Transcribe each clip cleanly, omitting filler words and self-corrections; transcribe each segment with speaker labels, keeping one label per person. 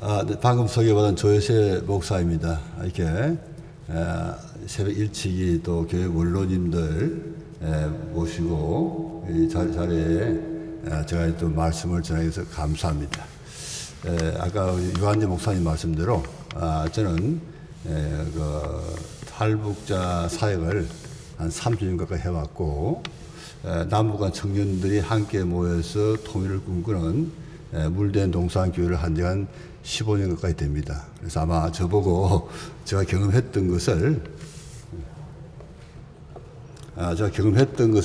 Speaker 1: 네, 방금 소개받은 조여세 목사입니다. 이렇게 새벽 일찍이 또 교회 원로님들 모시고 이 자리에 제가 또 말씀을 전하게 돼서 감사합니다. 아까 유한재 목사님 말씀대로 저는 그 탈북자 사역을 한 30년 가까이 해왔고 남북한 청년들이 함께 모여서 통일을 꿈꾸는 물된 동산교회를 한 지가 한 15년 가까이 됩니다. 그래서 아마 저보고 제가 경험했던 것을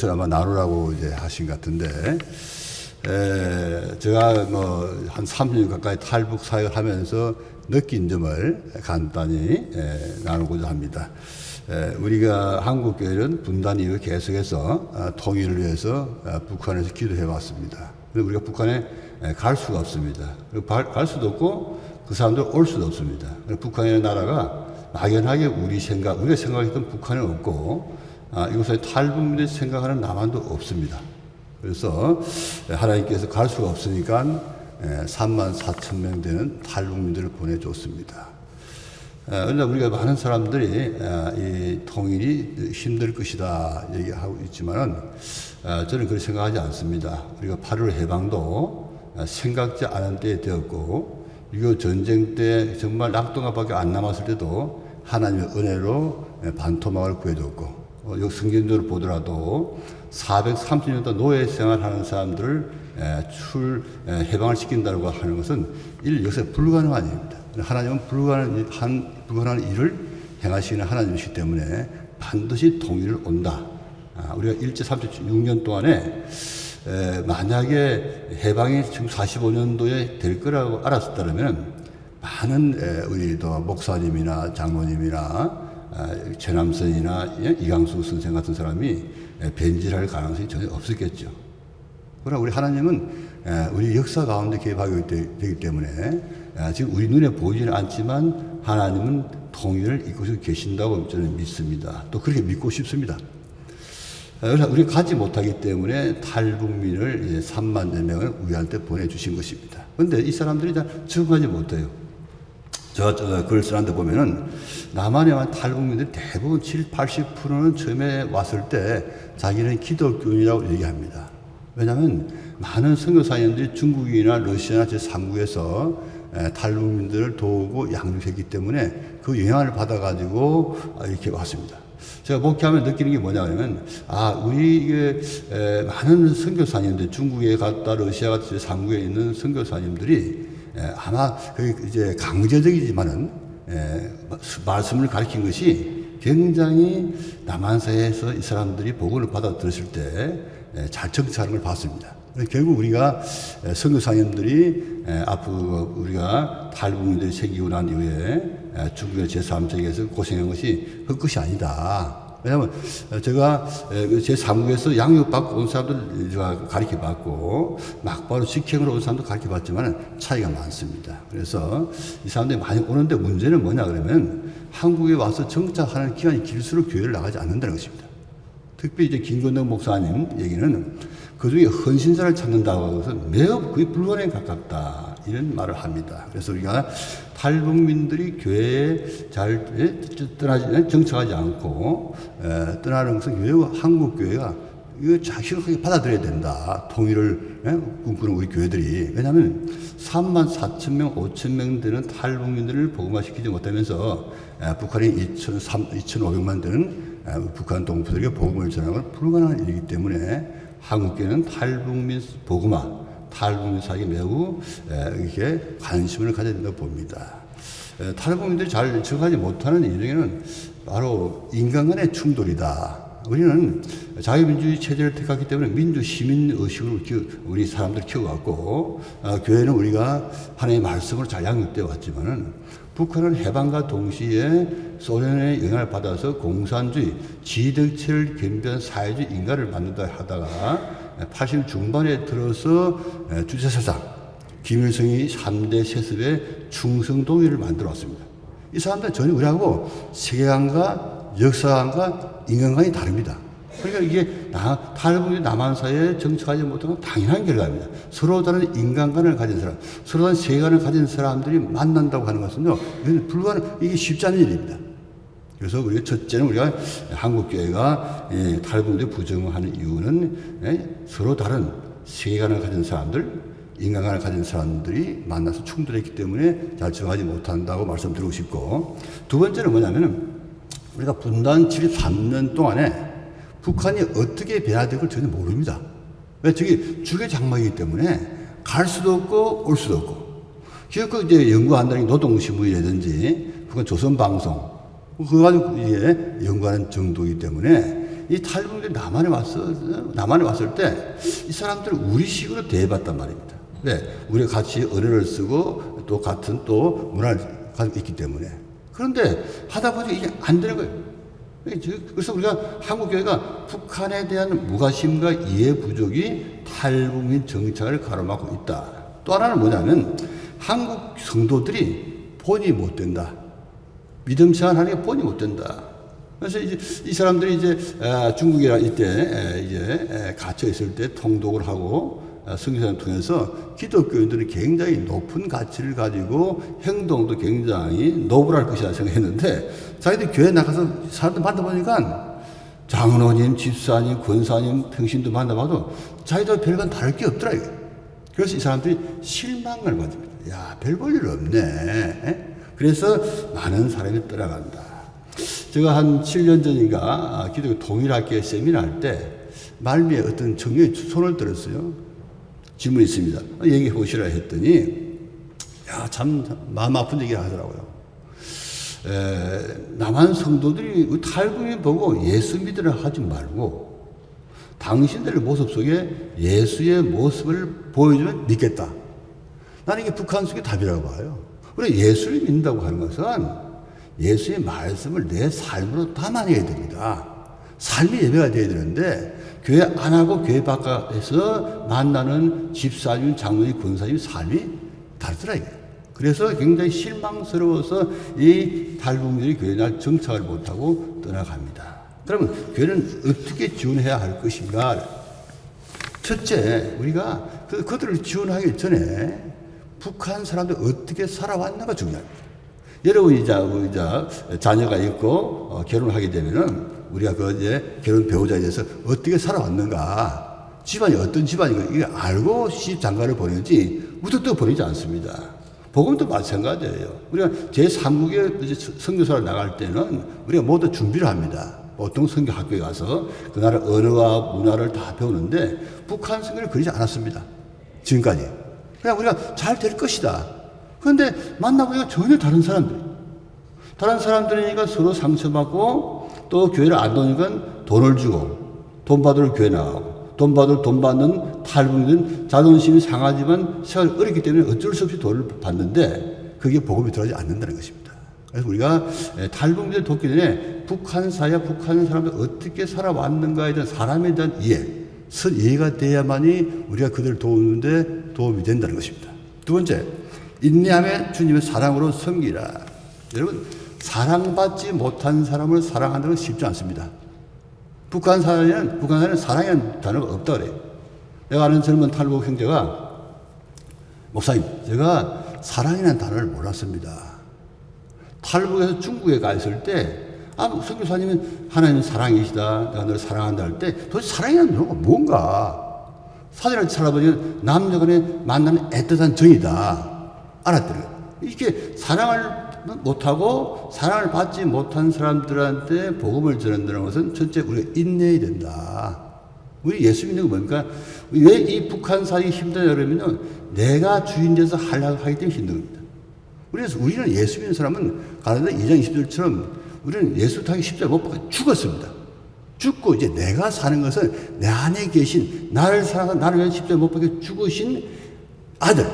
Speaker 1: 아마 나누라고 이제 하신 것 같은데, 제가 뭐 한 30년 가까이 탈북 사역을 하면서 느낀 점을 간단히 나누고자 합니다. 우리가 한국교회는 분단 이후에 계속해서 통일을 위해서 북한에서 기도해 왔습니다. 우리가 북한에 갈 수가 없습니다. 갈 수도 없고 그 사람들 올 수도 없습니다. 북한이라는 나라가 막연하게 우리가 생각했던 북한은 없고 이곳에 탈북민들이 생각하는 남한도 없습니다. 그래서 하나님께서 갈 수가 없으니까 34,000명 되는 탈북민들을 보내줬습니다. 그러나 우리가 많은 사람들이 이 통일이 힘들 것이다 얘기하고 있지만은 저는 그렇게 생각하지 않습니다. 우리가 8.15 해방도 생각지 않은 때에 되었고 6.25 전쟁 때 정말 낙동강밖에 안 남았을 때도 하나님의 은혜로 반토막을 구해줬고 성경적으로 보더라도 430년 노예 생활하는 사람들을 해방을 시킨다고 하는 것은 역사에 불가능한 일입니다. 하나님은 불가능한 일을 행하시는 하나님이시기 때문에 반드시 통일을 온다. 우리가 일제 36년 동안에 만약에 해방이 지금 45년도에 될 거라고 알았었다면 많은 우리 또 목사님이나 장로님이나 최남선이나 이강수 선생 같은 사람이 변질할 가능성이 전혀 없었겠죠. 그러나 우리 하나님은 우리 역사 가운데 개입하게 되기 때문에 지금 우리 눈에 보이지는 않지만 하나님은 통일을 이끌고 계신다고 저는 믿습니다. 또 그렇게 믿고 싶습니다. 우리가 가지 못하기 때문에 탈북민을 3만 명을 우리한테 보내주신 것입니다. 그런데 이 사람들이 다 적응하지 못해요. 제가 글을 쓰는데 보면은 남한에 와 탈북민들이 대부분 70-80%는 처음에 왔을 때 자기는 기독교인이라고 얘기합니다. 왜냐하면 많은 선교사님들이 중국이나 러시아나 제3국에서 탈북민들을 도우고 양육했기 때문에 그 영향을 받아가지고 이렇게 왔습니다. 제가 목회하면 느끼는 게 뭐냐면, 우리 많은 선교사님들, 중국에 갔다 러시아 같은 제3국에 있는 선교사님들이 아마 이제 강제적이지만은 말씀을 가르친 것이 굉장히 남한사회에서 이 사람들이 복음을 받아 들었을 때 잘 정치하는 걸 봤습니다. 결국 우리가 선교사님들이 앞으로 우리가 탈북민들이 생기고 난 이후에 중국의 제3세계에서 고생한 것이 헛것이 아니다. 왜냐하면 제가 제3국에서 양육받고 온 사람들 가르쳐봤고 막바로 직행으로 온 사람도 가르쳐봤지만 차이가 많습니다. 그래서 이 사람들이 많이 오는데 문제는 뭐냐 그러면 한국에 와서 정착하는 기간이 길수록 교회를 나가지 않는다는 것입니다. 특별히 이제 김건덕 목사님 얘기는 그중에 헌신사를 찾는다고 해서 매우 거의 불가능에 가깝다 이런 말을 합니다. 그래서 우리가 탈북민들이 교회에 잘 정착하지 않고 떠나는 것은 매우 한국 교회가 이거 자신있게 받아들여야 된다. 통일을 꿈꾸는 우리 교회들이. 왜냐하면 34,000명, 5,000명 되는 탈북민들을 복음화시키지 못하면서 북한이 2,500만 되는 북한 동포들에게 복음을 전하는 건 불가능한 일이기 때문에 한국교회는 탈북민 복음화, 탈북민 사역에 매우 이렇게 관심을 가져야 된다고 봅니다. 탈북민들이 잘 적응하지 못하는 이유는 바로 인간 간의 충돌이다. 우리는 자유민주주의 체제를 택했기 때문에 민주 시민 의식으로 우리 사람들 키워왔고, 교회는 우리가 하나님의 말씀으로 잘 양육되어 왔지만은 북한은 해방과 동시에 소련의 영향을 받아서 공산주의, 지덕체를 겸비한 사회주의 인간을 만든다 하다가 80 중반에 들어서 주체사상, 김일성이 3대 세습의 충성동의를 만들어 왔습니다. 이 사람들은 전혀 우리하고 세계관과 역사관과 인간관이 다릅니다. 그러니까 이게 탈북민 남한 사회에 정착하지 못한 건 당연한 결과입니다. 서로 다른 인간관을 가진 사람, 서로 다른 세계관을 가진 사람들이 만난다고 하는 것은요, 이게 쉽지 않은 일입니다. 그래서 우리가 첫째는 우리가 한국교회가 탈북민들 부정하는 이유는 서로 다른 세계관을 가진 사람들, 인간관을 가진 사람들이 만나서 충돌했기 때문에 잘 정하지 못한다고 말씀드리고 싶고, 두 번째는 뭐냐면은 우리가 분단 73년 동안에 북한이 어떻게 변화될 걸 전혀 모릅니다. 왜? 저게 주계 장막이기 때문에 갈 수도 없고 올 수도 없고. 그래서 이제 연구한다는 노동신문이라든지 북한 조선방송, 그거 가지고 이제 연구하는 정도이기 때문에 이 탈북민들이 남한에 왔을 때 이 사람들은 우리식으로 대해봤단 말입니다. 왜? 우리가 같이 언어를 쓰고 또 같은 또 문화를 가지고 있기 때문에. 그런데 하다 보니까 이게 안 되는 거예요. 그래서 우리가 한국교회가 북한에 대한 무관심과 이해 부족이 탈북민 정착을 가로막고 있다. 또 하나는 뭐냐면 한국 성도들이 본이 못 된다. 믿음 생활하는 게 본이 못 된다. 그래서 이제 이 사람들이 이제 중국이랑 이때 이제 갇혀 있을 때 통독을 하고 선교사를 통해서 기독교인들이 굉장히 높은 가치를 가지고 행동도 굉장히 노블할 것이라 생각했는데 자기들 교회 나가서 사람들 만나보니까 장로님, 집사님, 권사님, 평신도 만나봐도 자기들 별반 다를 게 없더라. 이게. 그래서 이 사람들이 실망을 받습니다. 야, 별 볼 일 없네. 그래서 많은 사람이 떠나간다. 제가 한 7년 전인가 기독교 통일학교 세미나 할 때 말미에 어떤 청년이 손을 들었어요. 질문이 있습니다. 얘기해 보시라 했더니, 야, 참 마음 아픈 얘기를 하더라고요. 남한 성도들이 탈북민 보고 예수 믿으라 하지 말고 당신들의 모습 속에 예수의 모습을 보여주면 믿겠다. 나는 이게 북한 속의 답이라고 봐요. 우리 예수를 믿는다고 하는 것은 예수의 말씀을 내 삶으로 담아내야 됩니다. 삶이 예배가 되어야 되는데 교회 안 하고 교회 바깥에서 만나는 집사님, 장로님, 권사님 삶이 다르더라 이게. 그래서 굉장히 실망스러워서 이 탈북민들이 교회에 날 정착을 못하고 떠나갑니다. 그러면 교회는 어떻게 지원해야 할 것인가? 첫째, 우리가 그들을 지원하기 전에 북한 사람들 어떻게 살아왔는가 중요합니다. 여러분이 자녀가 있고 결혼을 하게 되면은 우리가 이제 결혼 배우자에 대해서 어떻게 살아왔는가, 집안이 어떤 집안인가 이거 알고 시집 장가를 보내지 무턱대고 보내지 않습니다. 복음도 마찬가지예요. 우리가 제3국에 선교사를 나갈 때는 우리가 모두 준비를 합니다. 보통 선교학교에 가서 그 나라 언어와 문화를 다 배우는데 북한 선교를 그러지 않았습니다. 지금까지. 그냥 우리가 잘 될 것이다. 그런데 만나보니까 전혀 다른 사람들이니까 서로 상처받고 또 교회를 안 도니까 돈을 주고 돈 받으러 교회 나가고 돈 받는 탈북민은 자존심이 상하지만 생활이 어렵기 때문에 어쩔 수 없이 돈을 받는데 그게 복음이 들어가지 않는다는 것입니다. 그래서 우리가 탈북민을 돕기 전에 북한 사회와 북한 사람들 어떻게 살아왔는가에 대한 사람에 대한 이해, 선 이해가 돼야만이 우리가 그들을 도우는데 도움이 된다는 것입니다. 두 번째, 인내하며 주님의 사랑으로 섬기라. 여러분, 사랑받지 못한 사람을 사랑하는 건 쉽지 않습니다. 북한 사회는 사랑이라는 단어가 없다 그래요. 내가 아는 젊은 탈북 형제가, 목사님, 제가 사랑이라는 단어를 몰랐습니다. 탈북에서 중국에 가 있을 때, 선교사님은 하나님은 사랑이시다, 내가 너를 사랑한다 할 때, 도대체 사랑이라는 단어가 뭔가? 사진을 찾아보니 남녀간에 만나는 애틋한 정이다. 알았더래요. 이렇게 사랑을 못하고 사랑을 받지 못한 사람들한테 복음을 전한다는 것은 첫째 우리가 인내해야 된다. 우리 예수 믿는 거 뭡니까? 왜 이 북한 사역이 힘드냐 그러면은 내가 주인 돼서 하려고 하기 때문에 힘든 겁니다. 우리는 예수 믿는 사람은 가나다 2장 20절처럼 우리는 예수 타기 십자가 못 박아 죽었습니다. 죽고 이제 내가 사는 것은 내 안에 계신 나를 사랑하사 나를 위한 십자가 못 박아 죽으신 아들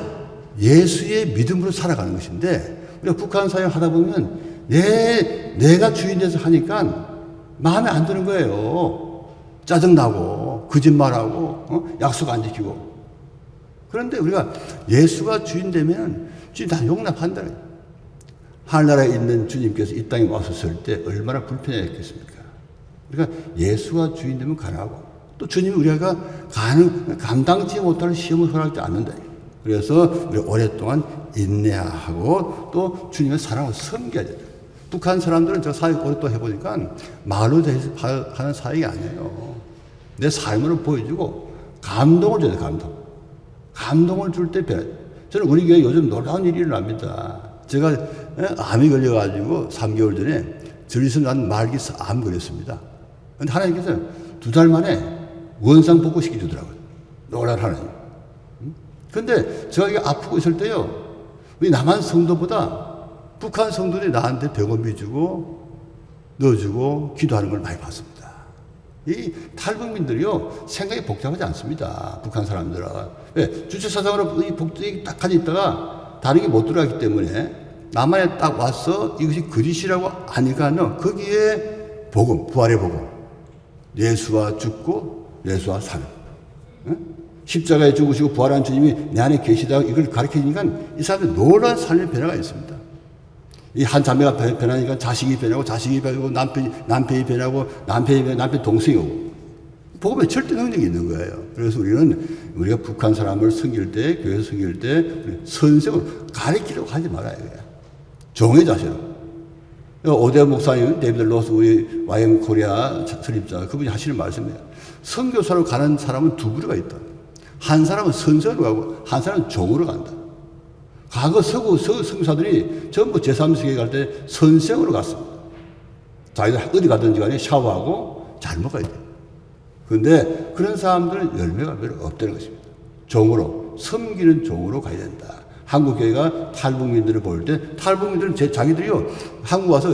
Speaker 1: 예수의 믿음으로 살아가는 것인데 우리가 북한 사역 하다 보면 내가 주인 돼서 하니까 마음에 안 드는 거예요. 짜증나고 거짓말하고 약속 안 지키고. 그런데 우리가 예수가 주인 되면 주님 다 용납한다. 하늘나라에 있는 주님께서 이 땅에 왔었을 때 얼마나 불편했겠습니까? 그러니까 예수가 주인 되면 가능하고 또 주님이 우리가 감당치 못할 시험을 허락하지 않는다. 그래서 우리 오랫동안 인내하고 또 주님의 사랑을 섬겨야 돼요. 북한 사람들은 저 사역 오랫동안 해보니까 말로 하는 사역이 아니에요. 내 삶으로 보여주고 감동을 줘야 돼요. 감동을 줄 때 변해. 저는 우리 교회 요즘 놀라운 일이 일어납니다. 제가 암이 걸려가지고 3개월 전에 저리서 난 말기 암 걸렸습니다. 근데 하나님께서 2달 만에 원상 복구시켜 주더라고요. 놀라운 하나님. 근데 제가 이게 아프고 있을 때요, 우리 남한 성도보다 북한 성도들이 나한테 병원비 주고 넣어주고 기도하는 걸 많이 봤습니다. 이 탈북민들이요, 생각이 복잡하지 않습니다. 북한 사람들은. 왜? 주체사상으로 이 복잡이 딱 가지고 있다가 다른 게 못 들어가기 때문에 남한에 딱 와서 이것이 거짓이라고 하니까는 거기에 복음, 부활의 복음. 예수와 죽고 예수와 사는. 십자가에 죽으시고 부활한 주님이 내 안에 계시다 이걸 가르쳐 주니까 이 사람들 놀라운 삶의 변화가 있습니다. 이 한 자매가 변하니까 자식이 변하고 자식이 변하고 남편이 변하고 남편 동생이 오고 복음에 절대 능력이 있는 거예요. 그래서 우리가 북한 사람을 섬길 때 교회 섬길 때 선생을 가르치려고 하지 말아야 돼요. 종의 자세로. 오대 목사님 데이비드 로스 우리 YM 코리아 설립자 그분이 하시는 말씀이에요. 선교사로 가는 사람은 두 부류가 있다. 한 사람은 선생으로 가고 한 사람은 종으로 간다. 과거 서구 선교사들이 전부 제3세계 갈 때 선생으로 갔습니다. 자기들 어디 가든지 간에 샤워하고 잘 먹어야 돼요. 그런데 그런 사람들은 열매가 별로 없다는 것입니다. 종으로, 섬기는 종으로 가야 된다. 한국교회가 탈북민들을 볼 때 탈북민들은 자기들이요 한국 와서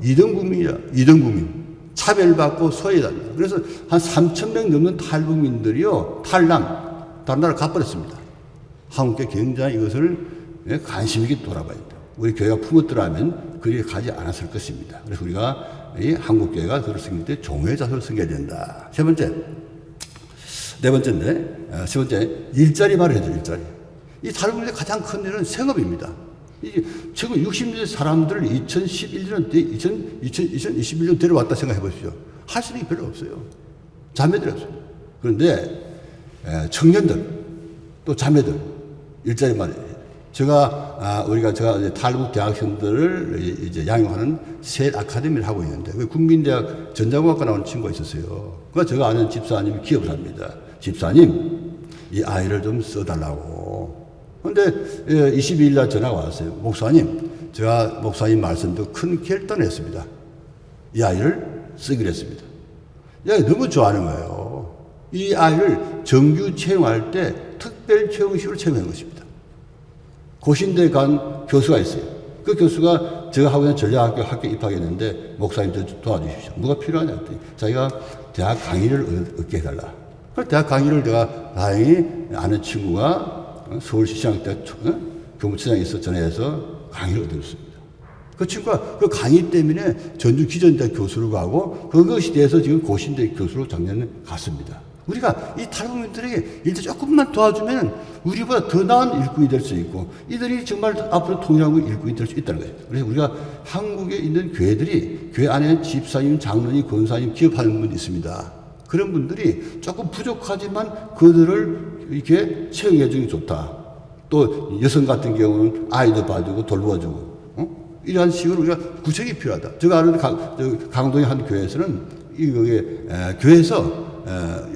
Speaker 1: 2등 국민이야. 2등 국민. 차별받고 소외당해요. 그래서 한 3,000명 넘는 탈북민들이요 탈남, 다른 나라로 가버렸습니다. 한국교회 굉장히 이것을 관심 있게 돌아봐야 돼요. 우리 교회가 품었더라면 그리 가지 않았을 것입니다. 그래서 우리가 이 한국교회가 그를 섬길 때 종의 자세를 섬겨야 된다. 네 번째, 일자리 마련해줘, 일자리. 이 탈북민의 가장 큰 일은 생업입니다. 지금 60대 사람들을 2021년 데려왔다 생각해 보십시오. 할 수 있는 게 별로 없어요. 자매들이 없어요. 그런데 청년들, 또 자매들, 일자리 마련해요. 제가 탈북 대학생들을 이제 양육하는 셋 아카데미를 하고 있는데, 그 국민대학 전자공학과 나오는 친구가 있었어요. 그 제가 아는 집사님이 기업을 합니다. 집사님, 이 아이를 좀 써달라고. 근데 22일 날 전화가 왔어요. 목사님, 제가 목사님 말씀도 큰 결단을 했습니다. 이 아이를 쓰기로 했습니다. 이 아이 너무 좋아하는 거예요. 이 아이를 정규 채용할 때 특별 채용식으로 채용한 것입니다. 고신대 간 교수가 있어요. 그 교수가 제가 하고 있는 전략학교 학교에 입학했는데 목사님 저 도와주십시오. 뭐가 필요하냐 했더니 자기가 대학 강의를 얻게 해달라. 그래서 대학 강의를 내가 다행히 아는 친구가 서울시장대학 교무처장에서 전해서 강의를 얻었습니다. 그 친구가 그 강의 때문에 전주 기전대 교수로 가고 그것이 돼서 지금 고신대 교수로 작년에 갔습니다. 우리가 이 탈북민들에게 일들 조금만 도와주면 우리보다 더 나은 일꾼이 될 수 있고 이들이 정말 앞으로 통일하고 일꾼이 될 수 있다는 거예요. 그래서 우리가 한국에 있는 교회들이 교회 안에 집사님, 장로님, 권사님, 기업하는 분이 있습니다. 그런 분들이 조금 부족하지만 그들을 이렇게 채용해 주는 게 좋다. 또 여성 같은 경우는 아이도 봐주고 돌봐주고 이러한 식으로 우리가 구책이 필요하다. 제가 아는 강동의 한 교회에서는 교회에서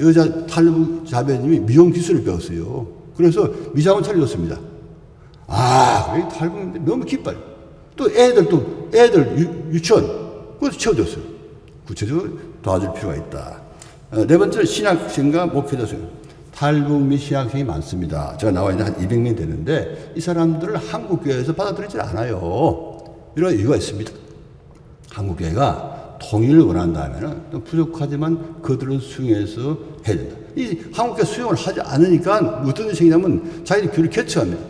Speaker 1: 여자 탈북 자매님이 미용 기술을 배웠어요. 그래서 미장원 차려줬습니다. 그래 탈북인데 너무 기뻐요. 또 애들 유치원 그것도 채워줬어요. 구체적으로 도와줄 필요가 있다. 네 번째, 신학생과 목회자 수요. 탈북민 신학생이 많습니다. 제가 나와 있는 한 200명 되는데 이 사람들을 한국교회에서 받아들이지 않아요. 이런 이유가 있습니다. 한국교회가 통일을 원한다면 좀 부족하지만 그들을 수용해서 해야 된다. 이 한국교회 수용을 하지 않으니까 어떤 일이 생기냐면 자기들이 교회를 개척합니다.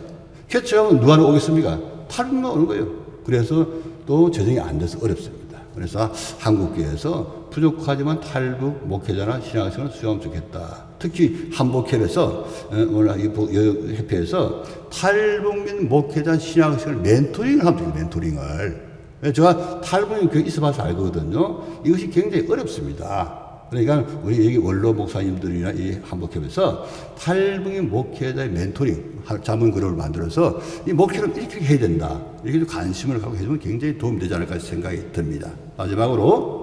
Speaker 1: 개척하면 누가 오겠습니까? 탈북만 오는 거예요. 그래서 또 재정이 안 돼서 어렵습니다. 그래서 한국교회에서 부족하지만 탈북 목회자나 신학생을 수용하면 좋겠다. 특히 한복협에서 협회에서 탈북민 목회자 신학생을 멘토링을 하면 돼요. 멘토링을. 제가 탈북민 교회 있어봐서 알거든요. 이것이 굉장히 어렵습니다. 그러니까 우리 여기 원로 목사님들이나 이 한복협에서 탈북민 목회자의 멘토링 자문 그룹을 만들어서 이 목회를 이렇게 해야 된다. 이렇게 좀 관심을 갖고 해주면 굉장히 도움이 되지 않을까 생각이 듭니다. 마지막으로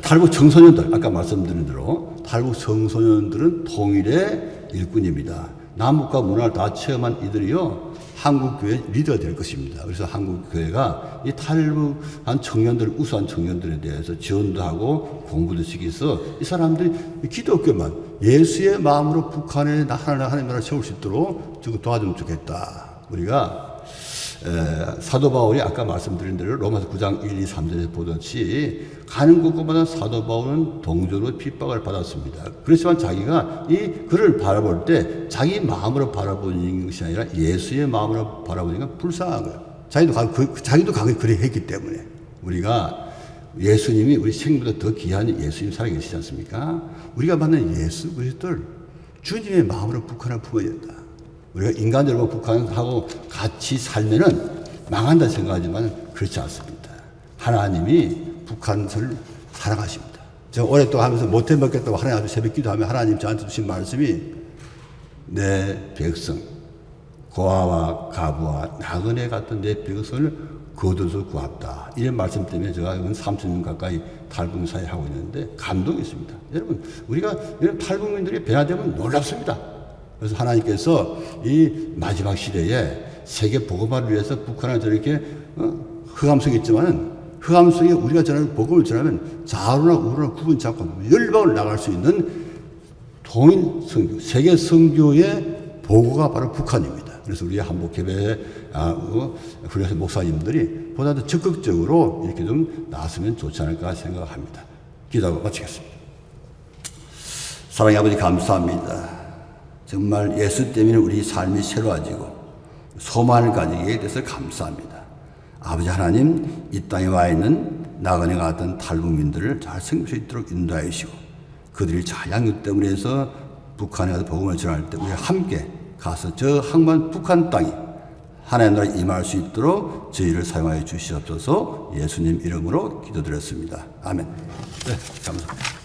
Speaker 1: 탈북 청소년들, 아까 말씀드린 대로 탈북 청소년들은 통일의 일꾼입니다. 남북과 문화를 다 체험한 이들이요, 한국교회 리더가 될 것입니다. 그래서 한국교회가 이 탈북한 청년들, 우수한 청년들에 대해서 지원도 하고 공부도 시켜서 이 사람들이 기독교만 예수의 마음으로 북한에 하나님 나라 세울 수 있도록 도와주면 좋겠다. 우리가 사도 바울이 아까 말씀드린 대로 로마서 9장 1, 2, 3절에서 보듯이 가는 곳곳마다 사도 바울은 동조로 핍박을 받았습니다. 그렇지만 자기가 이 글을 바라볼 때 자기 마음으로 바라보는 것이 아니라 예수의 마음으로 바라보니까 불쌍한 거예요. 자기도 과거에 그래 했기 때문에 우리가 예수님이 우리 생명보다 더 귀한 예수님 살아계시지 않습니까? 우리가 만난 예수 그리스도를 주님의 마음으로 북한을 품어야 된다. 우리가 인간들과 북한하고 같이 살면은 망한다 생각하지만 그렇지 않습니다. 하나님이 북한을 사랑하십니다. 제가 오랫동안 하면서 못해 먹겠다고 하나님 앞에 새벽 기도하면 하나님 저한테 주신 말씀이 내 백성 고아와 가부와 나그네 같은 내 백성을 거둬서 구합다. 이런 말씀 때문에 제가 30년 가까이 탈북민 사회 하고 있는데 감동이 있습니다. 여러분 우리가 이런 탈북민들이 변화되면 놀랍습니다. 그래서 하나님께서 이 마지막 시대에 세계 복음화를 위해서 북한을 저렇게 흑암성이 있지만은 흑암성에 우리가 전하는 복음을 전하면 좌우나 우로나 구분 잡고 열방을 나갈 수 있는 동일 선교, 세계 선교의 보고가 바로 북한입니다. 그래서 우리 한복협의 훌륭한 목사님들이 보다 더 적극적으로 이렇게 좀 나서면 좋지 않을까 생각합니다. 기도하고 마치겠습니다. 사랑의 아버지 감사합니다. 정말 예수 때문에 우리 삶이 새로워지고 소망을 가지게 돼서 감사합니다. 아버지 하나님, 이 땅에 와 있는 나그네 같은 탈북민들을 잘 섬길 수 있도록 인도하여 주시고 그들이 잘 양육됨으로 해서 북한에 가서 복음을 전할 때 우리 함께 가서 저 항만 북한 땅이 하나님 나라에 임할 수 있도록 저희를 사용하여 주시옵소서. 예수님 이름으로 기도드렸습니다. 아멘. 네, 감사합니다.